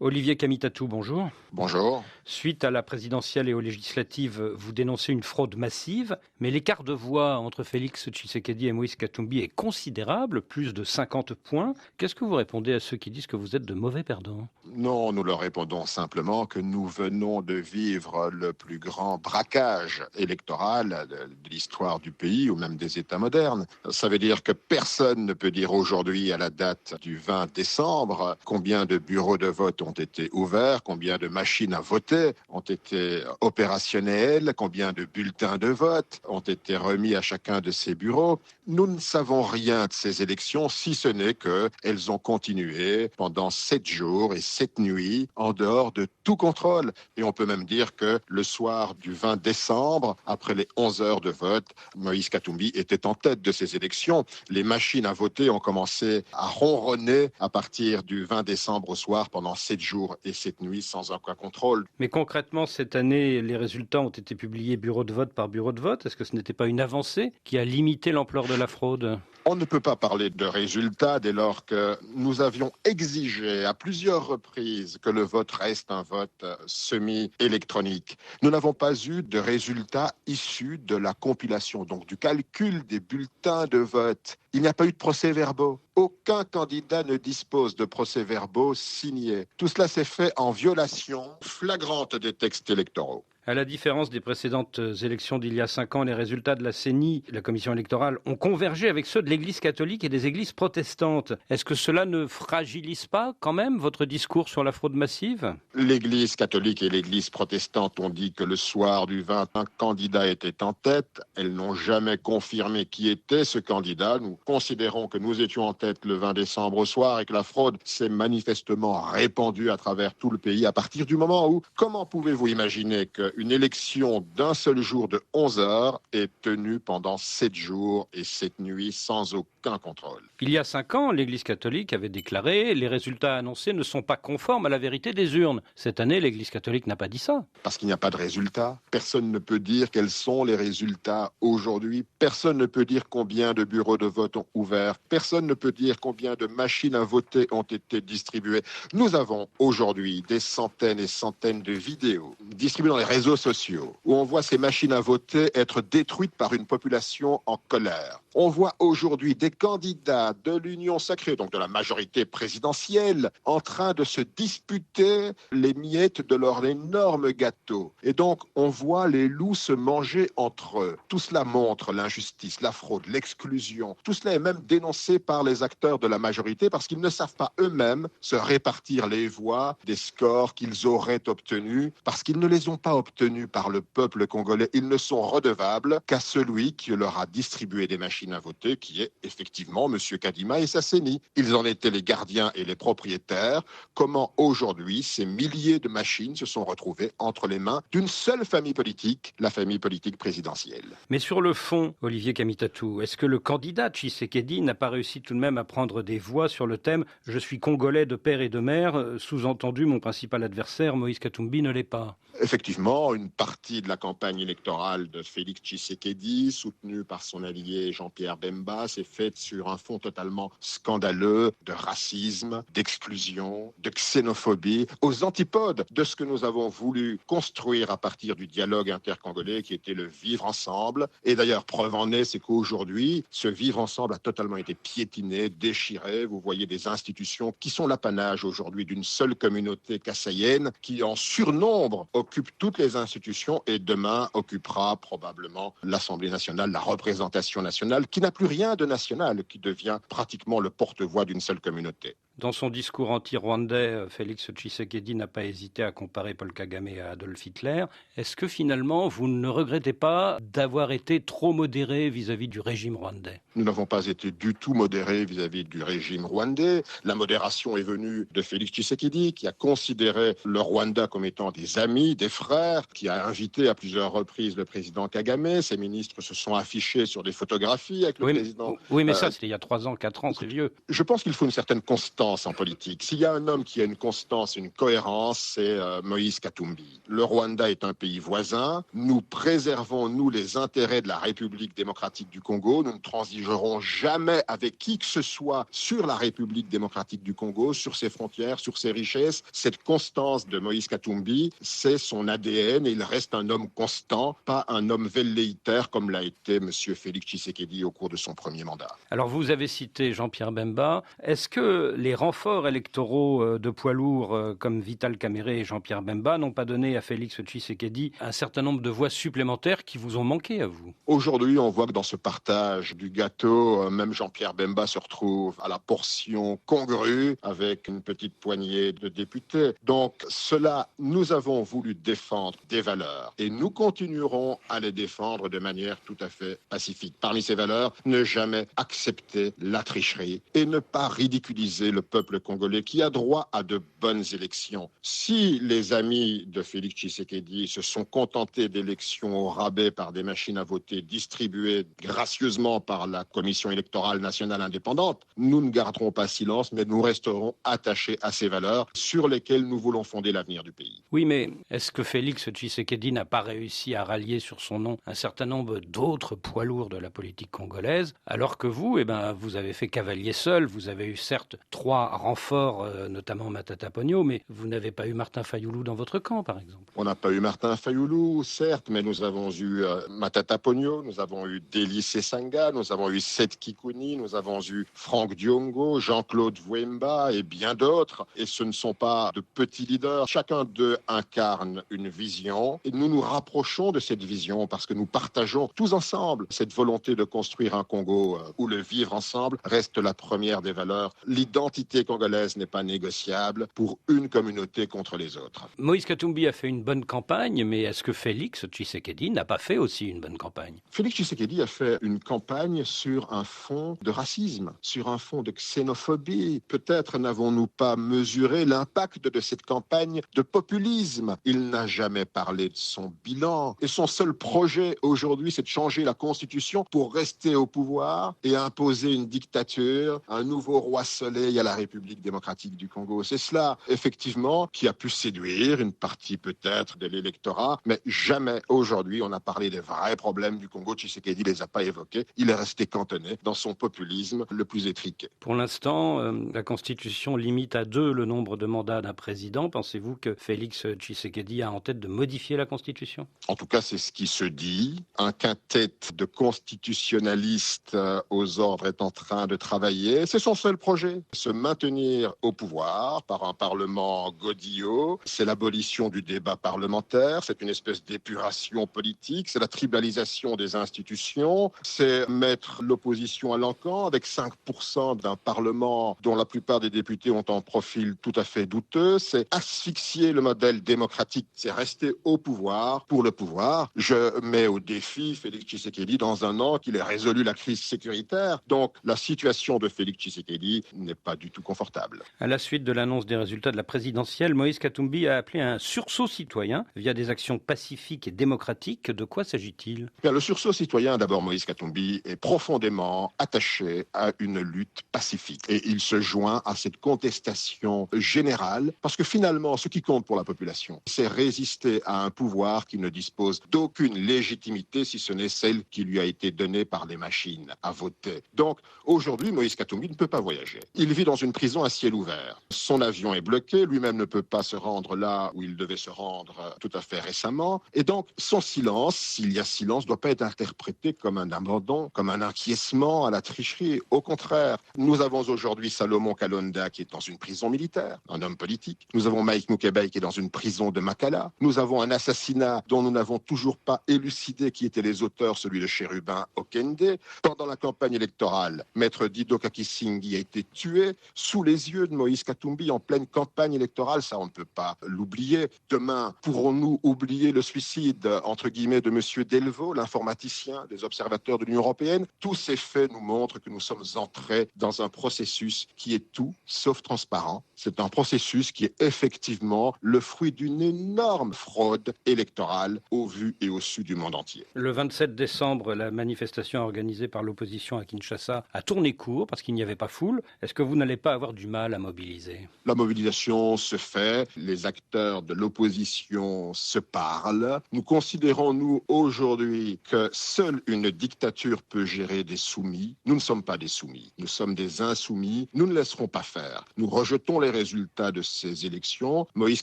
Olivier Kamitatou, bonjour. Bonjour. Suite à la présidentielle et aux législatives, vous dénoncez une fraude massive, mais l'écart de voix entre Félix Tshisekedi et Moïse Katumbi est considérable, plus de 50 points. Qu'est-ce que vous répondez à ceux qui disent que vous êtes de mauvais perdants? Non, nous leur répondons simplement que nous venons de vivre le plus grand braquage électoral de l'histoire du pays ou même des États modernes. Ça veut dire que personne ne peut dire aujourd'hui, à la date du 20 décembre, combien de bureaux de vote ont été ouverts, combien de machines à voter ont été opérationnelles, combien de bulletins de vote ont été remis à chacun de ces bureaux. Nous ne savons rien de ces élections, si ce n'est qu'elles ont continué pendant 7 jours et 7 nuits en dehors de tout contrôle. Et on peut même dire que le soir du 20 décembre, après les 11 heures de vote, Moïse Katumbi était en tête de ces élections. Les machines à voter ont commencé à ronronner à partir du 20 décembre au soir pendant 7 jours et 7 nuits sans aucun contrôle. Mais concrètement, cette année, les résultats ont été publiés bureau de vote par bureau de vote. Est-ce que ce n'était pas une avancée qui a limité l'ampleur de la fraude? On ne peut pas parler de résultats dès lors que nous avions exigé à plusieurs reprises que le vote reste un vote semi-électronique. Nous n'avons pas eu de résultats issus de la compilation, donc du calcul des bulletins de vote. Il n'y a pas eu de procès-verbaux. Aucun candidat ne dispose de procès-verbaux signés. Tout cela s'est fait en violation flagrante des textes électoraux. À la différence des précédentes élections d'il y a 5 ans, les résultats de la CENI, la commission électorale, ont convergé avec ceux de l'Église catholique et des églises protestantes. Est-ce que cela ne fragilise pas quand même votre discours sur la fraude massive? L'Église catholique et l'Église protestante ont dit que le soir du 20, un candidat était en tête. Elles n'ont jamais confirmé qui était ce candidat. Nous considérons que nous étions en tête le 20 décembre au soir et que la fraude s'est manifestement répandue à travers tout le pays à partir du moment où, comment pouvez-vous imaginer qu'une élection d'un seul jour de 11 heures est tenue pendant 7 jours et 7 nuits sans aucun contrôle? Il y a 5 ans, l'Église catholique avait déclaré « Les résultats annoncés ne sont pas conformes à la vérité des urnes ». Cette année, l'Église catholique n'a pas dit ça. Parce qu'il n'y a pas de résultats. Personne ne peut dire quels sont les résultats aujourd'hui. Personne ne peut dire combien de bureaux de vote ont ouvert. Personne ne peut dire combien de machines à voter ont été distribuées. Nous avons aujourd'hui des centaines et centaines de vidéos distribuées dans les réseaux sociaux où on voit ces machines à voter être détruites par une population en colère. On voit aujourd'hui des candidats de l'Union sacrée, donc de la majorité présidentielle, en train de se disputer les miettes de leur énorme gâteau. Et donc, on voit les loups se manger entre eux. Tout cela montre l'injustice, la fraude, l'exclusion. Tout cela est même dénoncé par les acteurs de la majorité parce qu'ils ne savent pas eux-mêmes se répartir les voix des scores qu'ils auraient obtenus, parce qu'ils ne les ont pas obtenus par le peuple congolais. Ils ne sont redevables qu'à celui qui leur a distribué des machines à voter, qui est effectivement M. Kadima et sa CENI. Ils en étaient les gardiens et les propriétaires. Comment aujourd'hui ces milliers de machines se sont retrouvées entre les mains d'une seule famille politique, la famille politique présidentielle? Mais sur le fond, Olivier Kamitatou, est-ce que le candidat Tshisekedi n'a pas réussi tout de même à prendre des voix sur le thème « Je suis congolais de père et de mère », sous-entendu mon principal adversaire, Moïse Katumbi, ne l'est pas? Effectivement, une partie de la campagne électorale de Félix Tshisekedi, soutenue par son allié Jean-Pierre Bemba, s'est faite sur un fond totalement scandaleux de racisme, d'exclusion, de xénophobie, aux antipodes de ce que nous avons voulu construire à partir du dialogue intercongolais qui était le vivre ensemble. Et d'ailleurs, preuve en est, c'est qu'aujourd'hui, ce vivre ensemble a totalement été piétiné, déchiré. Vous voyez des institutions qui sont l'apanage aujourd'hui d'une seule communauté kassaïenne qui, en surnombre, occupe toutes les institutions et demain occupera probablement l'Assemblée nationale, la représentation nationale, qui n'a plus rien de national, qui devient pratiquement le porte-voix d'une seule communauté. Dans son discours anti-rwandais, Félix Tshisekedi n'a pas hésité à comparer Paul Kagame à Adolf Hitler. Est-ce que finalement, vous ne regrettez pas d'avoir été trop modéré vis-à-vis du régime rwandais? Nous n'avons pas été du tout modérés vis-à-vis du régime rwandais. La modération est venue de Félix Tshisekedi, qui a considéré le Rwanda comme étant des amis, des frères, qui a invité à plusieurs reprises le président Kagame. Ses ministres se sont affichés sur des photographies avec le président. Oui, mais ça, c'était il y a 3 ans, 4 ans, c'est vieux. Je pense qu'il faut une certaine constance constance en politique. S'il y a un homme qui a une constance, une cohérence, c'est Moïse Katumbi. Le Rwanda est un pays voisin. Nous préservons, nous, les intérêts de la République démocratique du Congo. Nous ne transigerons jamais avec qui que ce soit sur la République démocratique du Congo, sur ses frontières, sur ses richesses. Cette constance de Moïse Katumbi, c'est son ADN et il reste un homme constant, pas un homme velléitaire comme l'a été M. Félix Tshisekedi au cours de son premier mandat. Alors vous avez cité Jean-Pierre Bemba. Est-ce que les renforts électoraux de poids lourds comme Vital Kamerhe et Jean-Pierre Bemba n'ont pas donné à Félix Tshisekedi un certain nombre de voix supplémentaires qui vous ont manqué à vous? Aujourd'hui, on voit que dans ce partage du gâteau, même Jean-Pierre Bemba se retrouve à la portion congrue avec une petite poignée de députés. Donc cela, nous avons voulu défendre des valeurs et nous continuerons à les défendre de manière tout à fait pacifique. Parmi ces valeurs, ne jamais accepter la tricherie et ne pas ridiculiser le peuple congolais qui a droit à de bonnes élections. Si les amis de Félix Tshisekedi se sont contentés d'élections au rabais par des machines à voter distribuées gracieusement par la Commission électorale nationale indépendante, nous ne garderons pas silence, mais nous resterons attachés à ces valeurs sur lesquelles nous voulons fonder l'avenir du pays. Oui, mais est-ce que Félix Tshisekedi n'a pas réussi à rallier sur son nom un certain nombre d'autres poids lourds de la politique congolaise, alors que vous, vous avez fait cavalier seul, vous avez eu certes 3 renforts, notamment Matata Ponyo, mais vous n'avez pas eu Martin Fayoulou dans votre camp, par exemple. On n'a pas eu Martin Fayoulou, certes, mais nous avons eu Matata Ponyo, nous avons eu Deli Sesanga, nous avons eu Seth Kikouni, nous avons eu Franck Diongo, Jean-Claude Vouemba et bien d'autres. Et ce ne sont pas de petits leaders. Chacun d'eux incarne une vision et nous nous rapprochons de cette vision parce que nous partageons tous ensemble cette volonté de construire un Congo où le vivre ensemble reste la première des valeurs. L'identité congolaise n'est pas négociable pour une communauté contre les autres. Moïse Katumbi a fait une bonne campagne, mais est-ce que Félix Tshisekedi n'a pas fait aussi une bonne campagne? Félix Tshisekedi a fait une campagne sur un fond de racisme, sur un fond de xénophobie. Peut-être n'avons-nous pas mesuré l'impact de cette campagne de populisme. Il n'a jamais parlé de son bilan. Et son seul projet aujourd'hui, c'est de changer la Constitution pour rester au pouvoir et imposer une dictature, un nouveau roi soleil à la République démocratique du Congo. C'est cela, effectivement, qui a pu séduire une partie peut-être de l'électorat, mais jamais aujourd'hui on a parlé des vrais problèmes du Congo. Tshisekedi ne les a pas évoqués. Il est resté cantonné dans son populisme le plus étriqué. Pour l'instant, la Constitution limite à 2 le nombre de mandats d'un président. Pensez-vous que Félix Tshisekedi a en tête de modifier la Constitution? En tout cas, c'est ce qui se dit. Un quintet de constitutionnalistes aux ordres est en train de travailler. C'est son seul projet, se maintenir au pouvoir par un parlement godillot. C'est l'abolition du débat parlementaire. C'est une espèce d'épuration politique. C'est la tribalisation des institutions. C'est mettre l'opposition à l'encan avec 5% d'un parlement dont la plupart des députés ont un profil tout à fait douteux. C'est asphyxier le modèle démocratique. C'est rester au pouvoir pour le pouvoir. Je mets au défi Félix Tshisekedi dans un an qu'il ait résolu la crise sécuritaire. Donc la situation de Félix Tshisekedi n'est pas du tout confortable. À la suite de l'annonce des résultats de la présidentielle, Moïse Katumbi a appelé un sursaut citoyen via des actions pacifiques et démocratiques. De quoi s'agit-il? Bien, le sursaut citoyen, d'abord Moïse Katumbi, est profondément attaché à une lutte pacifique. Et il se joint à cette contestation générale parce que finalement, ce qui compte pour la population, c'est résister à un pouvoir qui ne dispose d'aucune légitimité si ce n'est celle qui lui a été donnée par les machines à voter. Donc aujourd'hui, Moïse Katumbi ne peut pas voyager. Il vit dans une prison à ciel ouvert. Son avion est bloqué, lui-même ne peut pas se rendre là où il devait se rendre tout à fait récemment. Et donc son silence, s'il y a silence, ne doit pas être interprété comme un abandon, comme un acquiescement à la tricherie. Au contraire, nous avons aujourd'hui Salomon Kalonda qui est dans une prison militaire, un homme politique. Nous avons Mike Mukebe qui est dans une prison de Makala. Nous avons un assassinat dont nous n'avons toujours pas élucidé qui étaient les auteurs, celui de Chérubin Okende. Pendant la campagne électorale, Maître Dido Kakisingi a été tué sous les yeux de Moïse Katumbi en pleine campagne électorale. Ça, on ne peut pas l'oublier. Demain, pourrons-nous oublier le suicide, entre guillemets, de M. Delvaux, l'informaticien des observateurs de l'Union européenne? Tous ces faits nous montrent que nous sommes entrés dans un processus qui est tout sauf transparent C'est un processus qui est effectivement le fruit d'une énorme fraude électorale au vu et au su du monde entier. Le 27 décembre, la manifestation organisée par l'opposition à Kinshasa a tourné court parce qu'il n'y avait pas foule. Est-ce que vous n'allez pas avoir du mal à mobiliser? La mobilisation se fait, les acteurs de l'opposition se parlent. Nous considérons, nous, aujourd'hui, que seule une dictature peut gérer des soumis. Nous ne sommes pas des soumis, nous sommes des insoumis. Nous ne laisserons pas faire. Nous rejetons les résultats de ces élections. Moïse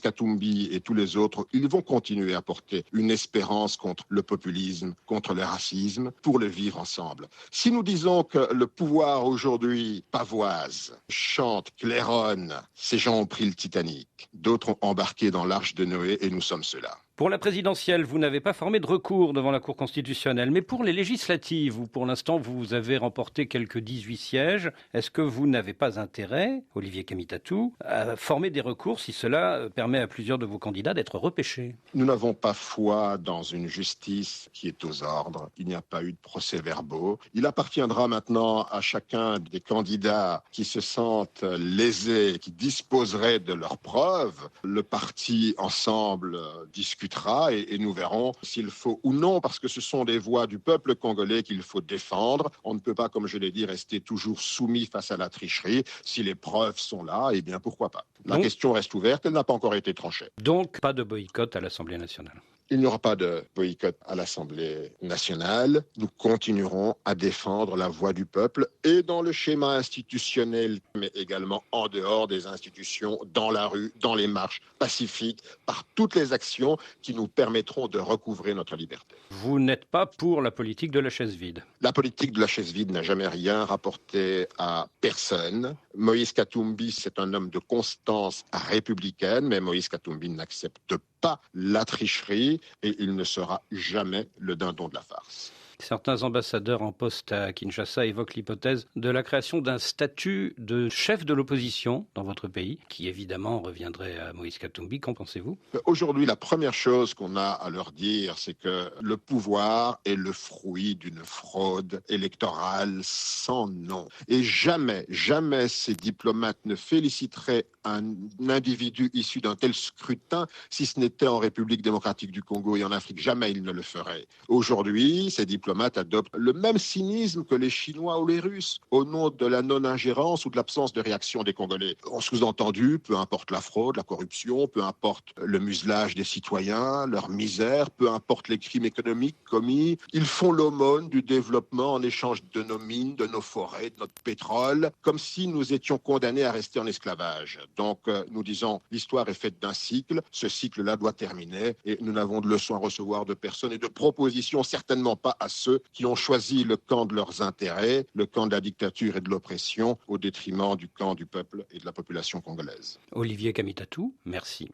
Katumbi et tous les autres, ils vont continuer à porter une espérance contre le populisme, contre le racisme, pour le vivre ensemble. Si nous disons que le pouvoir aujourd'hui pavoise, chante, claironne, ces gens ont pris le Titanic. D'autres ont embarqué dans l'Arche de Noé et nous sommes ceux-là. Pour la présidentielle, vous n'avez pas formé de recours devant la Cour constitutionnelle, mais pour les législatives, où pour l'instant vous avez remporté quelques 18 sièges, est-ce que vous n'avez pas intérêt, Olivier Kamitatou, à former des recours si cela permet à plusieurs de vos candidats d'être repêchés? Nous n'avons pas foi dans une justice qui est aux ordres. Il n'y a pas eu de procès-verbaux. Il appartiendra maintenant à chacun des candidats qui se sentent lésés, qui disposeraient de leurs preuves. Le parti ensemble discutera et nous verrons s'il faut ou non, parce que ce sont des voix du peuple congolais qu'il faut défendre. On ne peut pas, comme je l'ai dit, rester toujours soumis face à la tricherie. Si les preuves sont là, eh bien pourquoi pas. La question reste ouverte, elle n'a pas encore été tranchée. Donc pas de boycott à l'Assemblée nationale? Il n'y aura pas de boycott à l'Assemblée nationale. Nous continuerons à défendre la voix du peuple et dans le schéma institutionnel, mais également en dehors des institutions, dans la rue, dans les marches pacifiques, par toutes les actions qui nous permettront de recouvrer notre liberté. Vous n'êtes pas pour la politique de la chaise vide? La politique de la chaise vide n'a jamais rien rapporté à personne. Moïse Katumbi, c'est un homme de constance républicaine, mais Moïse Katumbi n'accepte pas la tricherie et il ne sera jamais le dindon de la farce. Certains ambassadeurs en poste à Kinshasa évoquent l'hypothèse de la création d'un statut de chef de l'opposition dans votre pays, qui évidemment reviendrait à Moïse Katumbi. Qu'en pensez-vous? Aujourd'hui, la première chose qu'on a à leur dire, c'est que le pouvoir est le fruit d'une fraude électorale sans nom. Et jamais, jamais ces diplomates ne féliciteraient un individu issu d'un tel scrutin si ce n'était en République démocratique du Congo et en Afrique. Jamais ils ne le feraient. Aujourd'hui, ces diplomates adoptent le même cynisme que les Chinois ou les Russes au nom de la non-ingérence ou de l'absence de réaction des Congolais. En sous-entendu, peu importe la fraude, la corruption, peu importe le muselage des citoyens, leur misère, peu importe les crimes économiques commis, ils font l'aumône du développement en échange de nos mines, de nos forêts, de notre pétrole, comme si nous étions condamnés à rester en esclavage. Donc nous disons, l'histoire est faite d'un cycle, ce cycle-là doit terminer et nous n'avons de leçons à recevoir de personne et de propositions certainement pas à ceux qui ont choisi le camp de leurs intérêts, le camp de la dictature et de l'oppression au détriment du camp du peuple et de la population congolaise. Olivier Kamitatou, merci.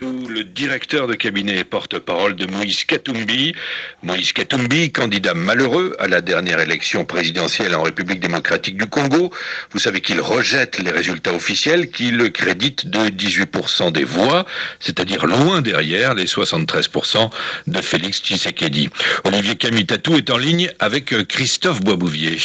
Le directeur de cabinet et porte-parole de Moïse Katumbi. Moïse Katumbi, candidat malheureux à la dernière élection présidentielle en République démocratique du Congo. Vous savez qu'il rejette les résultats officiels qui le créditent de 18% des voix, c'est-à-dire loin derrière les 73% de Félix Tshisekedi. Olivier Kamitatou est en ligne avec Christophe Boisbouvier.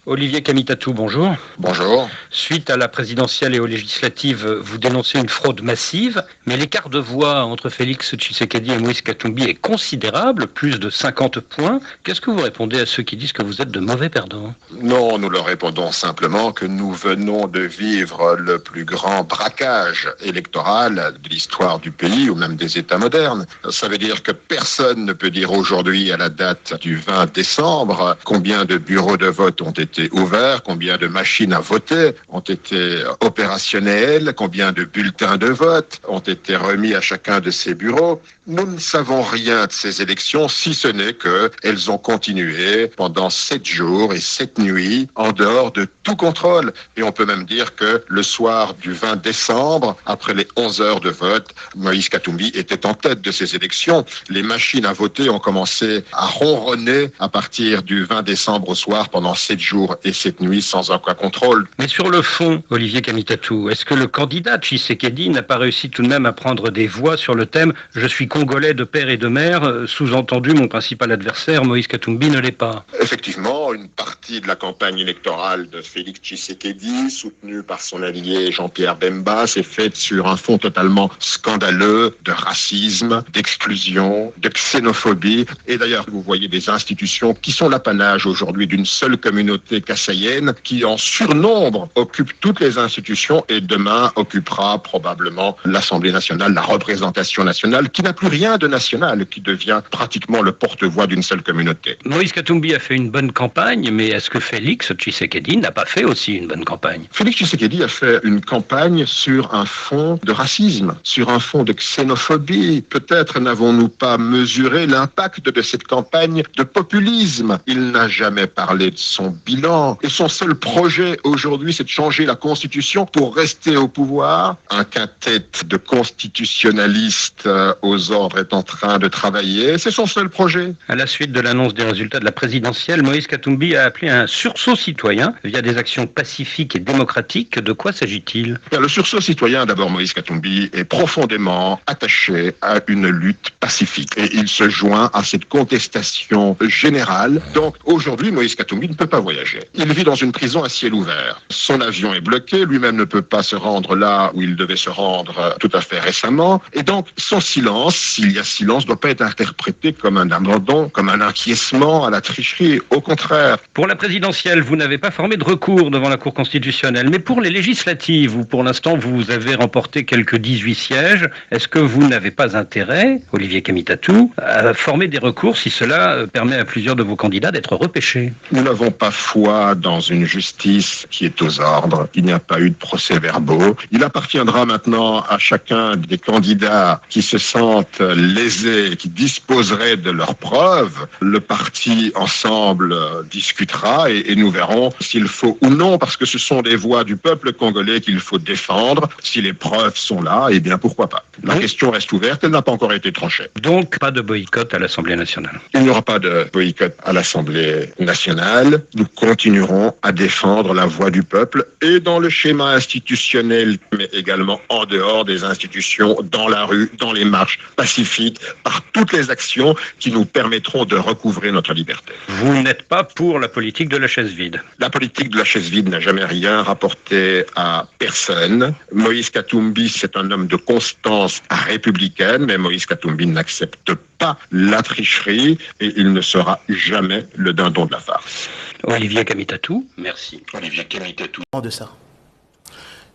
Olivier Kamitatou, bonjour. Bonjour. Suite à la présidentielle et aux législatives, vous dénoncez une fraude massive, mais l'écart de voix entre Félix Tshisekedi et Moïse Katumbi est considérable, plus de 50 points. Qu'est-ce que vous répondez à ceux qui disent que vous êtes de mauvais perdants? Non, nous leur répondons simplement que nous venons de vivre le plus grand braquage électoral de l'histoire du pays ou même des États modernes. Ça veut dire que personne ne peut dire aujourd'hui, à la date du 20 décembre, combien de bureaux de vote ont été ouverts, combien de machines à voter ont été opérationnelles, combien de bulletins de vote ont été remis à chacun de ces bureaux. Nous ne savons rien de ces élections, si ce n'est qu'elles ont continué pendant 7 jours et 7 nuits en dehors de tout contrôle. Et on peut même dire que le soir du 20 décembre, après les 11 heures de vote, Moïse Katumbi était en tête de ces élections. Les machines à voter ont commencé à ronronner à partir du 20 décembre au soir pendant 7 jours et 7 nuits sans aucun contrôle. Mais sur le fond, Olivier Kamitatou, est-ce que le candidat Tshisekedi n'a pas réussi tout de même à prendre des voix sur le thème « Je suis Congolais de père et de mère, sous-entendu mon principal adversaire, Moïse Katumbi, ne l'est pas. Effectivement, une partie de la campagne électorale de Félix Tshisekedi, soutenue par son allié Jean-Pierre Bemba, s'est faite sur un fond totalement scandaleux de racisme, d'exclusion, de xénophobie. Et d'ailleurs, vous voyez des institutions qui sont l'apanage aujourd'hui d'une seule communauté kassaïenne qui, en surnombre, occupe toutes les institutions et demain occupera probablement l'Assemblée nationale, la représentation nationale, qui n'a plus rien de national, qui devient pratiquement le porte-voix d'une seule communauté. Moïse Katumbi a fait une bonne campagne, mais est-ce que Félix Tshisekedi n'a pas fait aussi une bonne campagne? Félix Tshisekedi a fait une campagne sur un fond de racisme, sur un fond de xénophobie. Peut-être n'avons-nous pas mesuré l'impact de cette campagne de populisme. Il n'a jamais parlé de son bilan. Et son seul projet aujourd'hui, c'est de changer la Constitution pour rester au pouvoir. Un quintet de constitutionnalistes aux ordres est en train de travailler. C'est son seul projet. À la suite de l'annonce des résultats de la présidentielle, Moïse Katumbi a appelé un sursaut citoyen via des actions pacifiques et démocratiques. De quoi s'agit-il? Le sursaut citoyen, d'abord, Moïse Katumbi est profondément attaché à une lutte pacifique. Et il se joint à cette contestation générale. Donc, aujourd'hui, Moïse Katumbi ne peut pas voyager. Il vit dans une prison à ciel ouvert. Son avion est bloqué. Lui-même ne peut pas se rendre là où il devait se rendre tout à fait récemment. Et donc, son silence, s'il y a silence, ne doit pas être interprété comme un abandon, comme un acquiescement à la tricherie. Au contraire. Pour la présidentielle, vous n'avez pas formé de recours devant la Cour constitutionnelle. Mais pour les législatives, où pour l'instant vous avez remporté quelques 18 sièges, est-ce que vous n'avez pas intérêt, Olivier Kamitatou, à former des recours si cela permet à plusieurs de vos candidats d'être repêchés? Nous n'avons pas foi dans une justice qui est aux ordres. Il n'y a pas eu de procès-verbaux. Il appartiendra maintenant à chacun des candidats qui se sentent lésés, qui disposeraient de leurs preuves. Le parti ensemble discutera et nous verrons s'il faut ou non, parce que ce sont des voix du peuple congolais qu'il faut défendre. Si les preuves sont là, eh bien pourquoi pas. La question reste ouverte, elle n'a pas encore été tranchée. Donc pas de boycott à l'Assemblée nationale. Il n'y aura pas de boycott à l'Assemblée nationale. Nous continuerons à défendre la voix du peuple et dans le schéma institutionnel, mais également en dehors des institutions, dans la rue, dans les marches pacifiques, par toutes les actions qui nous permettront de recouvrer notre liberté. Vous n'êtes pas pour la politique de la chaise vide? La politique de la chaise vide n'a jamais rien rapporté à personne. Moïse Katumbi, c'est un homme de constance républicaine, mais Moïse Katumbi n'accepte pas la tricherie et il ne sera jamais le dindon de la farce. Olivier Kamitatou, merci. Olivier Kamitatou. De ça.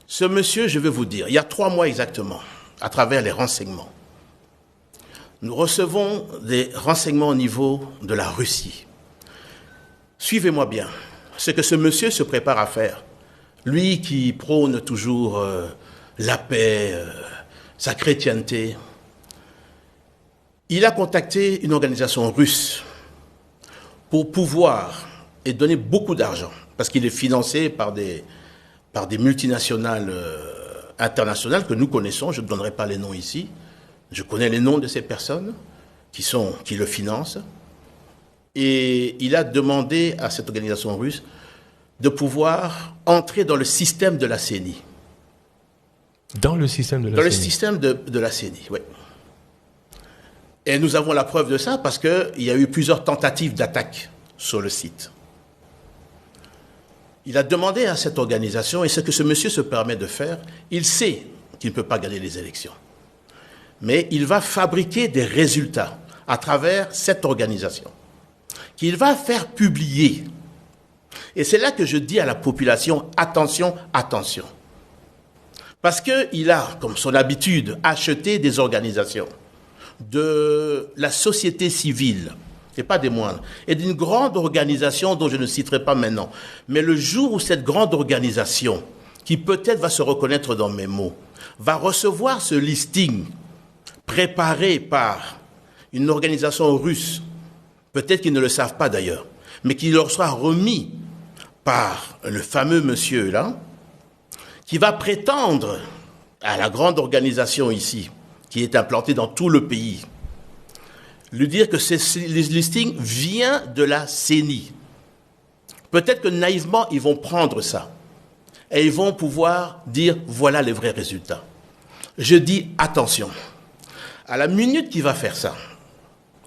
Ce monsieur, je veux vous dire, il y a 3 mois exactement, à travers les renseignements, nous recevons des renseignements au niveau de la Russie. Suivez-moi bien, ce que ce monsieur se prépare à faire, lui qui prône toujours la paix, sa chrétienté, il a contacté une organisation russe pour pouvoir et donner beaucoup d'argent, parce qu'il est financé par des multinationales internationales que nous connaissons, je ne donnerai pas les noms ici, je connais les noms de ces personnes qui le financent, et il a demandé à cette organisation russe de pouvoir entrer dans le système de la CENI. Dans le système de la CENI. Dans le système de la CENI, oui. Et nous avons la preuve de ça parce qu'il y a eu plusieurs tentatives d'attaque sur le site. Il a demandé à cette organisation, et ce que ce monsieur se permet de faire, il sait qu'il ne peut pas gagner les élections. Mais il va fabriquer des résultats à travers cette organisation, qu'il va faire publier. Et c'est là que je dis à la population, attention, attention. Parce qu'il a, comme son habitude, acheté des organisations de la société civile, et pas des moindres, et d'une grande organisation dont je ne citerai pas maintenant. Mais le jour où cette grande organisation, qui peut-être va se reconnaître dans mes mots, va recevoir ce listing préparé par une organisation russe, peut-être qu'ils ne le savent pas d'ailleurs, mais qui leur sera remis par le fameux monsieur là, qui va prétendre à la grande organisation ici, qui est implantée dans tout le pays, lui dire que ce listing vient de la CENI. Peut-être que naïvement, ils vont prendre ça et ils vont pouvoir dire voilà les vrais résultats. Je dis attention. À la minute qu'il va faire ça,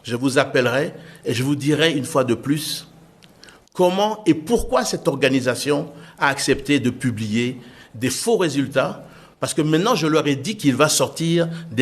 je vous appellerai et je vous dirai une fois de plus comment et pourquoi cette organisation a accepté de publier des faux résultats. Parce que maintenant, je leur ai dit qu'il va sortir des